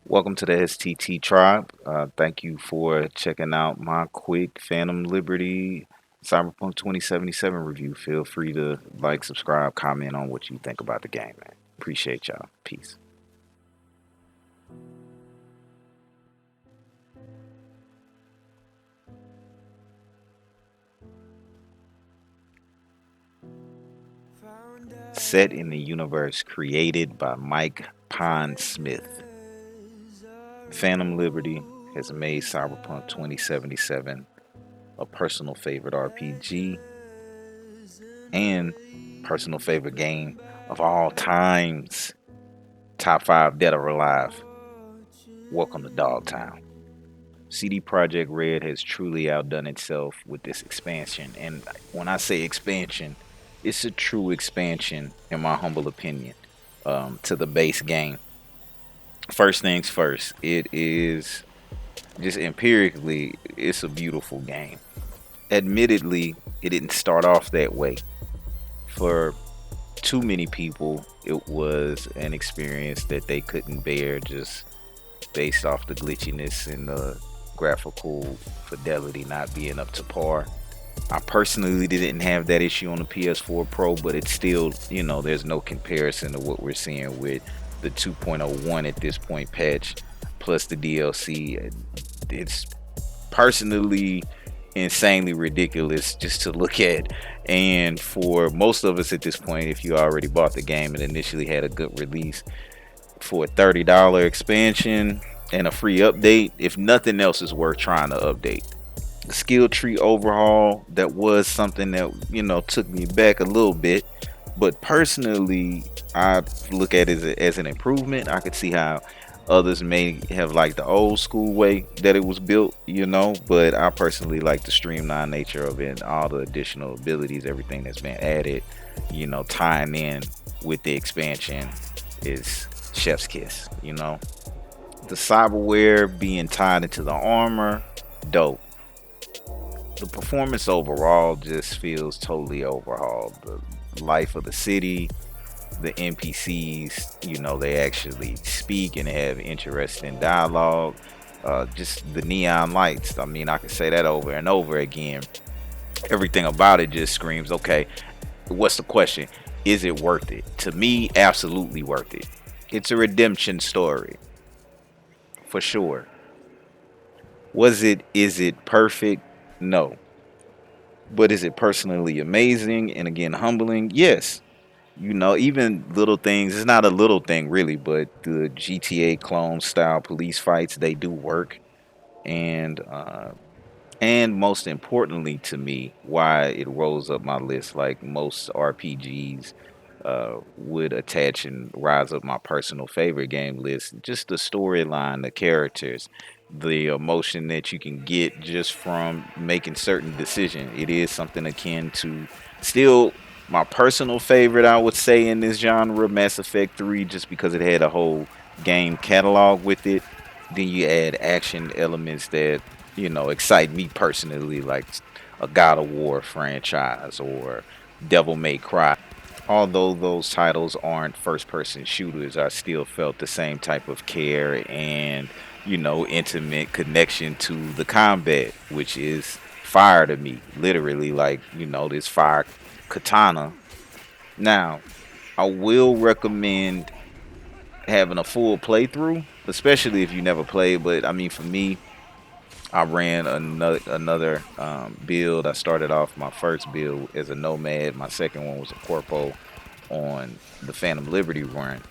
Welcome to the STT Tribe. Thank you for checking out my quick Phantom Liberty Cyberpunk 2077 review. Feel free to like, subscribe, comment on what you think about the game, man. Appreciate y'all. Peace. Set in the universe created by Mike Pondsmith, Phantom Liberty has made Cyberpunk 2077 a personal favorite RPG and personal favorite game of all times. Top 5 dead or alive. Welcome to Dogtown. CD Projekt Red has truly outdone itself with this expansion, and when I say expansion, it's a true expansion, in my humble opinion, to the base game. First things first, it is just empirically, it's a beautiful game. Admittedly, it didn't start off that way. For too many people, it was an experience that they couldn't bear just based off the glitchiness and the graphical fidelity not being up to par. I personally didn't have that issue on the PS4 Pro, but it's still, there's no comparison to what we're seeing with the 2.01 at this point patch plus the DLC. It's personally insanely ridiculous just to look at. And for most of us at this point, if you already bought the game and initially had a good release, for a $30 expansion and a free update, if nothing else is worth trying to update. The skill tree overhaul, that was something that, took me back a little bit. But personally, I look at it as an improvement. I could see how others may have liked the old school way that it was built, but I personally like the streamlined nature of it and all the additional abilities, everything that's been added, tying in with the expansion is chef's kiss. The cyberware being tied into the armor, dope. The performance overall just feels totally overhauled. The life of the city, the NPCs, they actually speak and have interesting dialogue. Just the neon lights. I mean, I could say that over and over again. Everything about it just screams, okay, what's the question? Is it worth it? To me, absolutely worth it. It's a redemption story, for sure. Is it perfect? No. But is it personally amazing and again humbling? Yes. Even little things, it's not a little thing really, but the GTA clone style police fights, they do work. And most importantly to me, why it rolls up my list like most RPGs would attach and rise up my personal favorite game list. Just the storyline, the characters, the emotion that you can get just from making certain decisions. It is something akin to still my personal favorite, I would say, in this genre, Mass Effect 3, just because it had a whole game catalog with it. Then you add action elements that, excite me personally, like a God of War franchise or Devil May Cry. Although those titles aren't first person shooters, I still felt the same type of care and, intimate connection to the combat, which is fire to me. Literally, like, this fire katana. Now, I will recommend having a full playthrough, especially if you never played. But I mean, for me, I ran another build. I started off my first build as a nomad. My second one was a corpo on the Phantom Liberty run,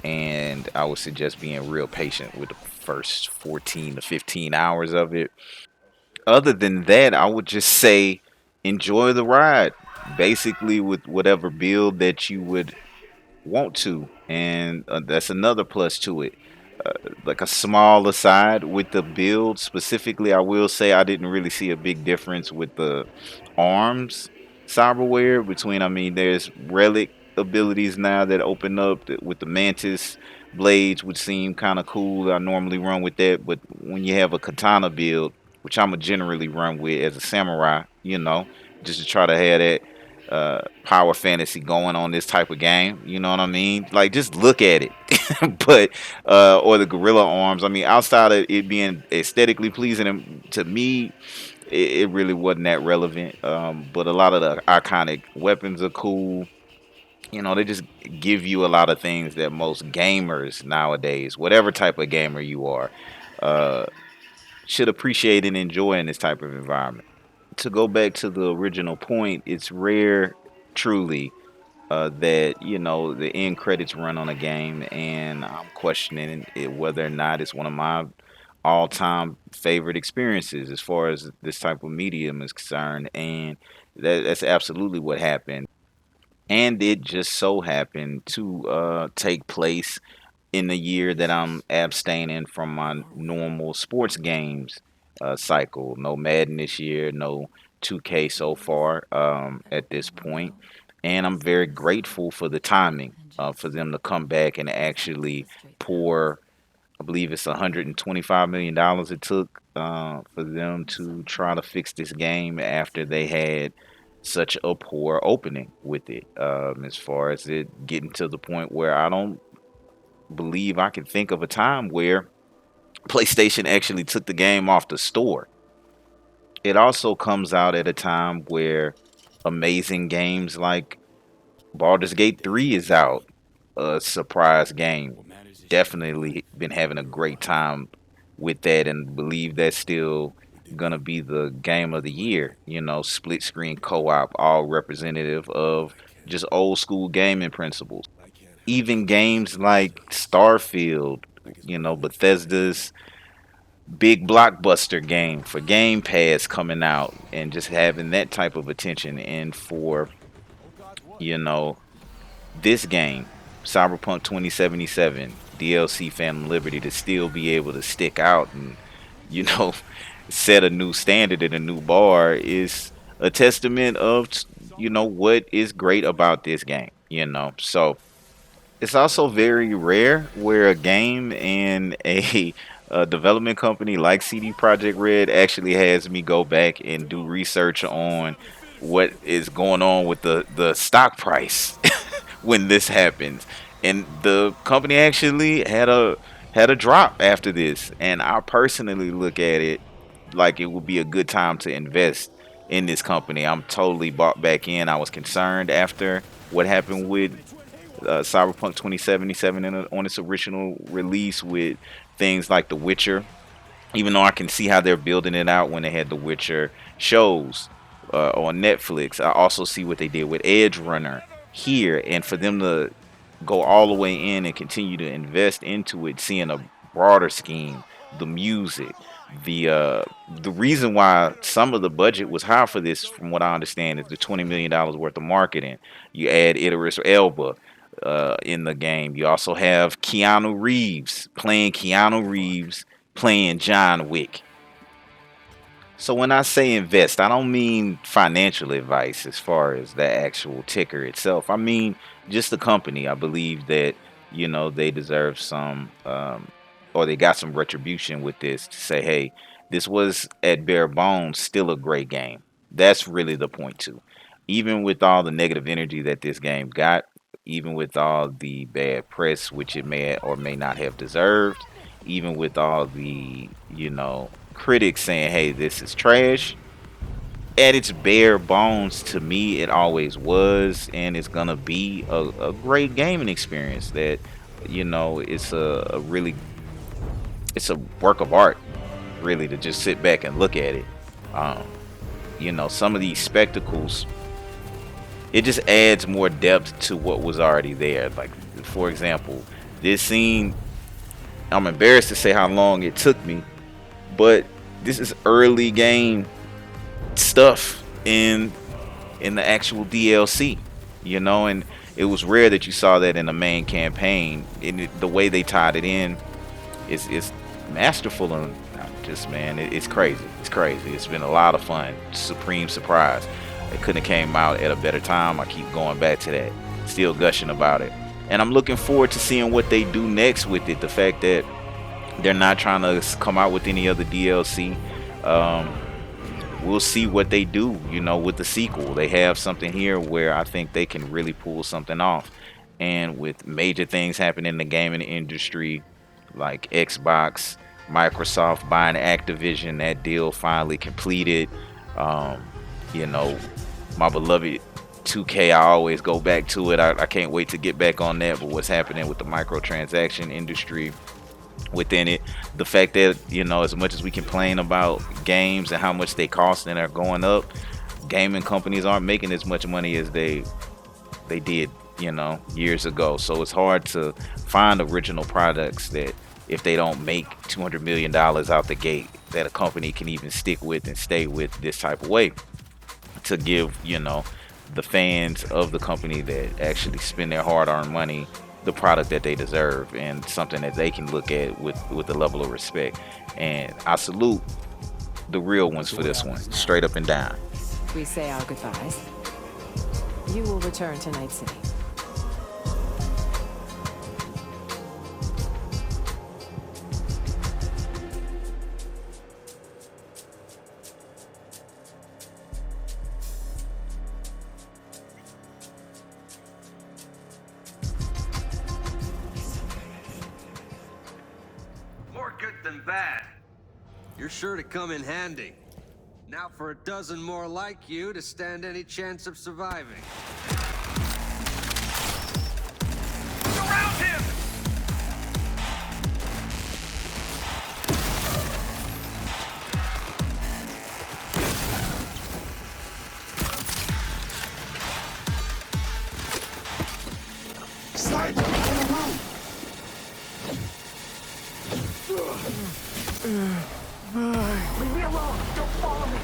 and I would suggest being real patient with the first 14 to 15 hours of it. Other than that, I would just say enjoy the ride, basically with whatever build that you would want to, and that's another plus to it. Like a small aside with the build specifically, I will say I didn't really see a big difference with the arms cyberware between. I mean, there's relic abilities now that open up with the mantis blades, would seem kind of cool. I normally run with that, but when you have a katana build, which I'm a generally run with as a samurai, just to try to have that power fantasy going on this type of game. You know what I mean? Like just look at it. But or the gorilla arms. I mean, outside of it being aesthetically pleasing to me, it really wasn't that relevant. But a lot of the iconic weapons are cool. You know, they just give you a lot of things that most gamers nowadays, whatever type of gamer you are, uh, should appreciate and enjoy in this type of environment. To go back to the original point, it's rare, truly, that the end credits run on a game, and I'm questioning whether or not it's one of my all-time favorite experiences as far as this type of medium is concerned, and that's absolutely what happened. And it just so happened to take place in the year that I'm abstaining from my normal sports games cycle. No Madden this year, no 2K so far at this point. And I'm very grateful for the timing for them to come back and actually pour, I believe it's $125 million it took for them to try to fix this game after they had such a poor opening with it. As far as it getting to the point where I don't believe I can think of a time where PlayStation actually took the game off the store. It also comes out at a time where amazing games like Baldur's Gate 3 is out, a surprise game. Definitely been having a great time with that and believe that's still gonna be the game of the year. Split screen co-op, all representative of just old school gaming principles. Even games like Starfield, Bethesda's big blockbuster game for Game Pass coming out and just having that type of attention, and for you know this game, Cyberpunk 2077 DLC Phantom Liberty, to still be able to stick out and you know set a new standard and a new bar is a testament of what is great about this game. So it's also very rare where a game and a development company like CD Projekt Red actually has me go back and do research on what is going on with the stock price when this happens. And the company actually had a drop after this. And I personally look at it like it would be a good time to invest in this company. I'm totally bought back in. I was concerned after what happened with Cyberpunk 2077 on its original release with things like The Witcher. Even though I can see how they're building it out when they had The Witcher shows on Netflix, I also see what they did with Edge Runner here, and for them to go all the way in and continue to invest into it, seeing a broader scheme, the music, the reason why some of the budget was high for this, from what I understand, is the $20 million worth of marketing. You add Idris Elba in the game. You also have Keanu Reeves playing John Wick. So when I say invest, I don't mean financial advice as far as the actual ticker itself. I mean just the company. I believe that they deserve some, or they got some retribution with this to say, hey, this was at bare bones still a great game. That's really the point too. Even with all the negative energy that this game got, even with all the bad press, which it may or may not have deserved, even with all the critics saying, hey, this is trash, at its bare bones, to me, it always was and it's gonna be a great gaming experience that it's a work of art, really, to just sit back and look at it. um, some of these spectacles, it just adds more depth to what was already there. Like, for example, this scene, I'm embarrassed to say how long it took me, but this is early game stuff in the actual DLC, and it was rare that you saw that in the main campaign. And the way they tied it in is masterful, and just, man, it's crazy. It's crazy. It's been a lot of fun. Supreme surprise. It couldn't have came out at a better time. I keep going back to that, still gushing about it, and I'm looking forward to seeing what they do next with it. The fact that they're not trying to come out with any other DLC. we'll see what they do, with the sequel. They have something here where I think they can really pull something off. And with major things happening in the gaming industry, like Xbox, Microsoft buying Activision, that deal finally completed. Um, you know, my beloved 2K, I always go back to it. I can't wait to get back on that. But what's happening with the microtransaction industry within it, the fact that, as much as we complain about games and how much they cost and are going up, gaming companies aren't making as much money as they did, years ago. So it's hard to find original products that, if they don't make $200 million out the gate, that a company can even stick with and stay with this type of way, to give, the fans of the company that actually spend their hard-earned money the product that they deserve, and something that they can look at with a level of respect. And I salute the real ones So for what this one, happens now? straight up and down. We say our goodbyes. You will return to Night City. More good than bad. You're sure to come in handy. Now for a dozen more like you to stand any chance of surviving. Surround him! Slide in the room. Leave me alone. Don't follow me.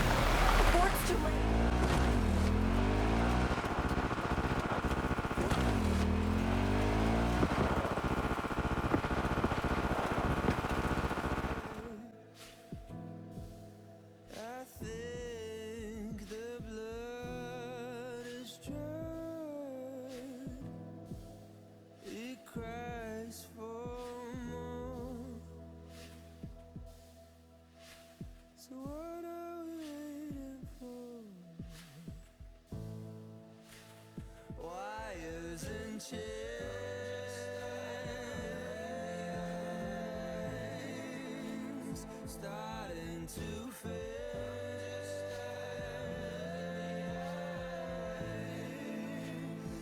Before it's too late. I think the blood is dry. It cries for more. So what are we waiting for? Wires and chains starting to fade.